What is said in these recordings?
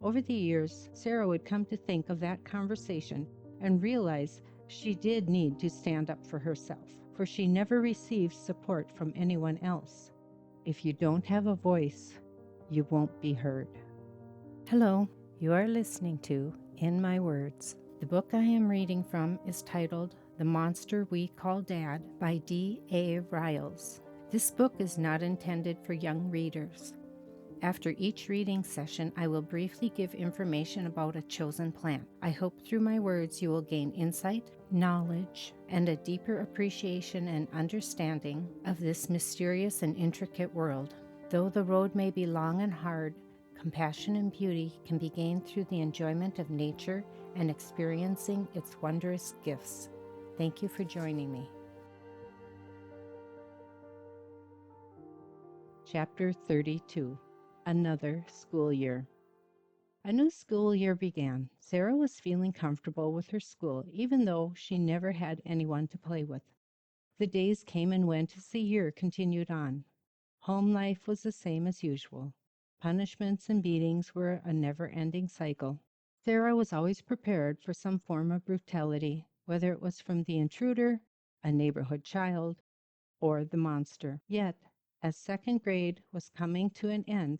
Over the years, Sarah would come to think of that conversation and realize she did need to stand up for herself, for she never received support from anyone else. If you don't have a voice, you won't be heard. Hello, you are listening to In My Words. The book I am reading from is titled The Monster We Call Dad by D.A. Riles. This book is not intended for young readers. After each reading session, I will briefly give information about a chosen plant. I hope through my words you will gain insight, knowledge, and a deeper appreciation and understanding of this mysterious and intricate world. Though the road may be long and hard, compassion and beauty can be gained through the enjoyment of nature and experiencing its wondrous gifts. Thank you for joining me. Chapter 32. Another school year. A new school year began. Sarah was feeling comfortable with her school, even though she never had anyone to play with. The days came and went as the year continued on. Home life was the same as usual. Punishments and beatings were a never-ending cycle. Sarah was always prepared for some form of brutality, whether it was from the intruder, a neighborhood child, or the monster. Yet, as second grade was coming to an end,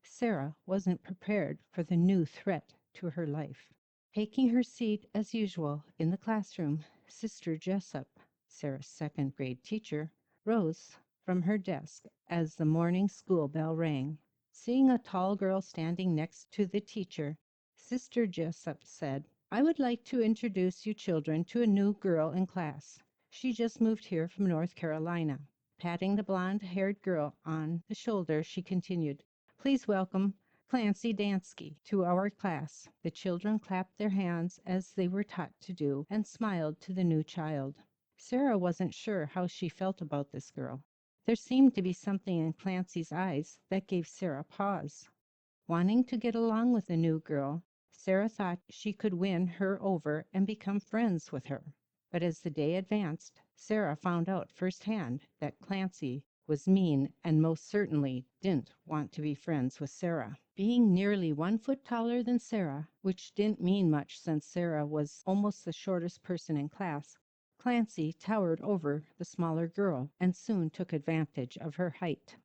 Sarah wasn't prepared for the new threat to her life. Taking her seat as usual in the classroom, Sister Jessup, Sarah's second grade teacher, rose from her desk as the morning school bell rang. Seeing a tall girl standing next to the teacher, Sister Jessup said, "I would like to introduce you children to a new girl in class. She just moved here from North Carolina." Patting the blonde-haired girl on the shoulder, she continued, "Please welcome Clancy Dansky to our class." The children clapped their hands as they were taught to do and smiled to the new child. Sarah wasn't sure how she felt about this girl. There seemed to be something in Clancy's eyes that gave Sarah pause. Wanting to get along with the new girl, Sarah thought she could win her over and become friends with her. But as the day advanced, Sarah found out firsthand that Clancy was mean and most certainly didn't want to be friends with Sarah. Being nearly 1 foot taller than Sarah, which didn't mean much since Sarah was almost the shortest person in class, Clancy towered over the smaller girl and soon took advantage of her height.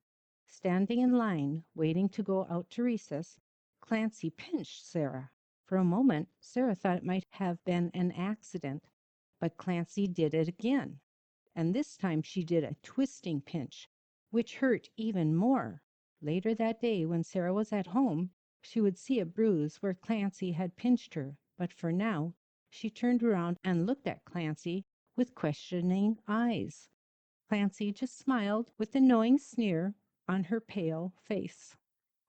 Standing in line, waiting to go out to recess, Clancy pinched Sarah. For a moment, Sarah thought it might have been an accident, but Clancy did it again, and this time she did a twisting pinch, which hurt even more. Later that day, when Sarah was at home, she would see a bruise where Clancy had pinched her, but for now, she turned around and looked at Clancy with questioning eyes. Clancy just smiled with a knowing sneer on her pale face.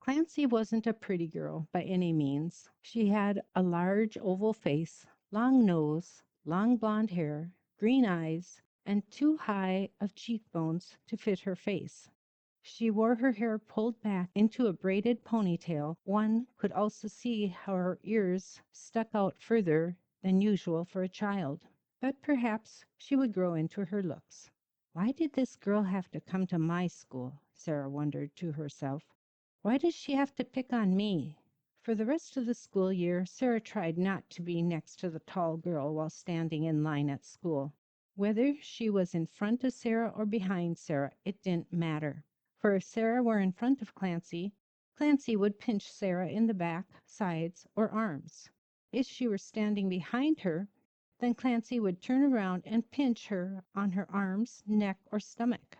Clancy wasn't a pretty girl by any means. She had a large oval face, long nose, long blonde hair, green eyes, and too high of cheekbones to fit her face. She wore her hair pulled back into a braided ponytail. One could also see how her ears stuck out further than usual for a child. But perhaps she would grow into her looks. Why did this girl have to come to my school? Sarah wondered to herself. Why does she have to pick on me? For the rest of the school year, Sarah tried not to be next to the tall girl while standing in line at school. Whether she was in front of Sarah or behind Sarah, it didn't matter. For if Sarah were in front of Clancy, Clancy would pinch Sarah in the back, sides, or arms. If she were standing behind her, then Clancy would turn around and pinch her on her arms, neck, or stomach.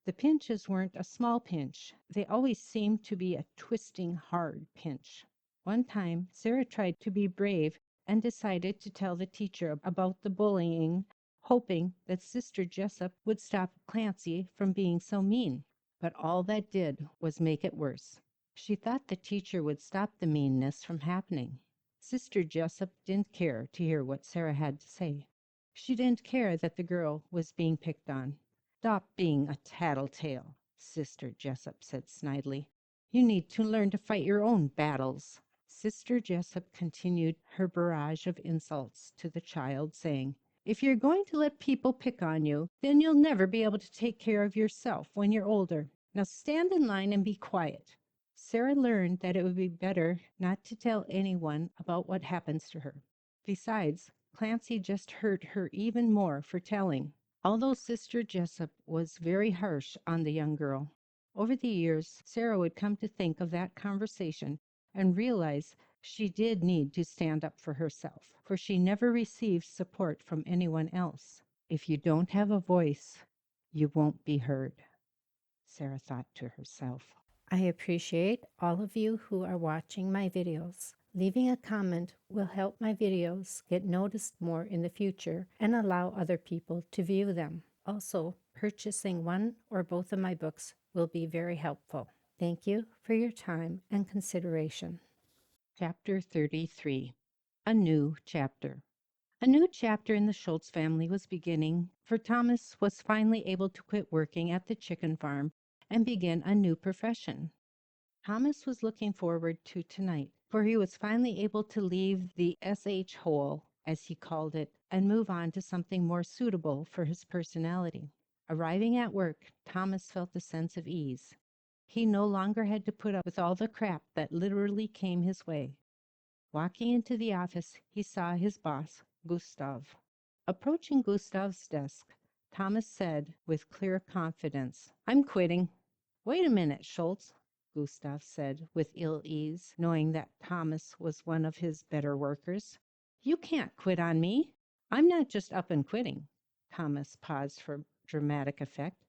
The pinches weren't a small pinch. They always seemed to be a twisting, hard pinch. One time, Sarah tried to be brave and decided to tell the teacher about the bullying, hoping that Sister Jessup would stop Clancy from being so mean. But all that did was make it worse. She thought the teacher would stop the meanness from happening. Sister Jessup didn't care to hear what Sarah had to say. She didn't care that the girl was being picked on. "Stop being a tattletale," Sister Jessup said snidely. "You need to learn to fight your own battles." Sister Jessup continued her barrage of insults to the child, saying, "If you're going to let people pick on you, then you'll never be able to take care of yourself when you're older. Now stand in line and be quiet." Sarah learned that it would be better not to tell anyone about what happens to her. Besides, Clancy just hurt her even more for telling. Although Sister Jessup was very harsh on the young girl, over the years, Sarah would come to think of that conversation and realize she did need to stand up for herself, for she never received support from anyone else. If you don't have a voice, you won't be heard, Sarah thought to herself. I appreciate all of you who are watching my videos. Leaving a comment will help my videos get noticed more in the future and allow other people to view them. Also, purchasing one or both of my books will be very helpful. Thank you for your time and consideration. Chapter 33. A New Chapter. A new chapter in the Schultz family was beginning, for Thomas was finally able to quit working at the chicken farm and begin a new profession. Thomas was looking forward to tonight, for he was finally able to leave the SH hole, as he called it, and move on to something more suitable for his personality. Arriving at work, Thomas felt a sense of ease. He no longer had to put up with all the crap that literally came his way. Walking into the office, he saw his boss, Gustav. Approaching Gustav's desk, Thomas said with clear confidence, "I'm quitting." "Wait a minute, Schultz," Gustav said with ill ease, knowing that Thomas was one of his better workers. "You can't quit on me. I'm not just up and quitting." Thomas paused for dramatic effect.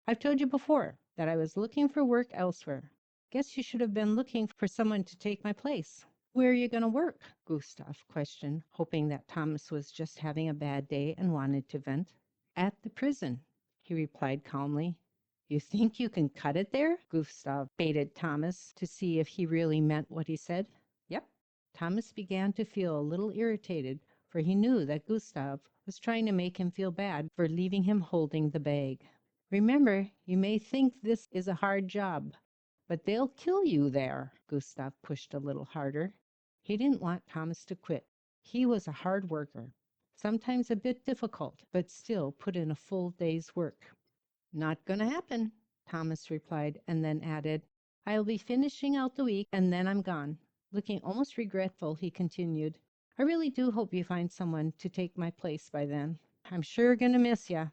"I've told you before that I was looking for work elsewhere. Guess you should have been looking for someone to take my place." "Where are you going to work?" Gustav questioned, hoping that Thomas was just having a bad day and wanted to vent. "At the prison," he replied calmly. "You think you can cut it there?" Gustav baited Thomas to see if he really meant what he said. "Yep." Thomas began to feel a little irritated, for he knew that Gustav was trying to make him feel bad for leaving him holding the bag. "Remember, you may think this is a hard job, but they'll kill you there." Gustav pushed a little harder. He didn't want Thomas to quit. He was a hard worker, sometimes a bit difficult, but still put in a full day's work. "Not going to happen," Thomas replied, and then added, "I'll be finishing out the week, and then I'm gone." Looking almost regretful, he continued, "I really do hope you find someone to take my place by then. I'm sure going to miss ya."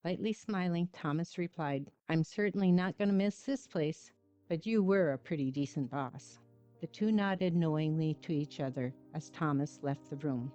Lightly smiling, Thomas replied, "I'm certainly not going to miss this place, but you were a pretty decent boss." The two nodded knowingly to each other as Thomas left the room.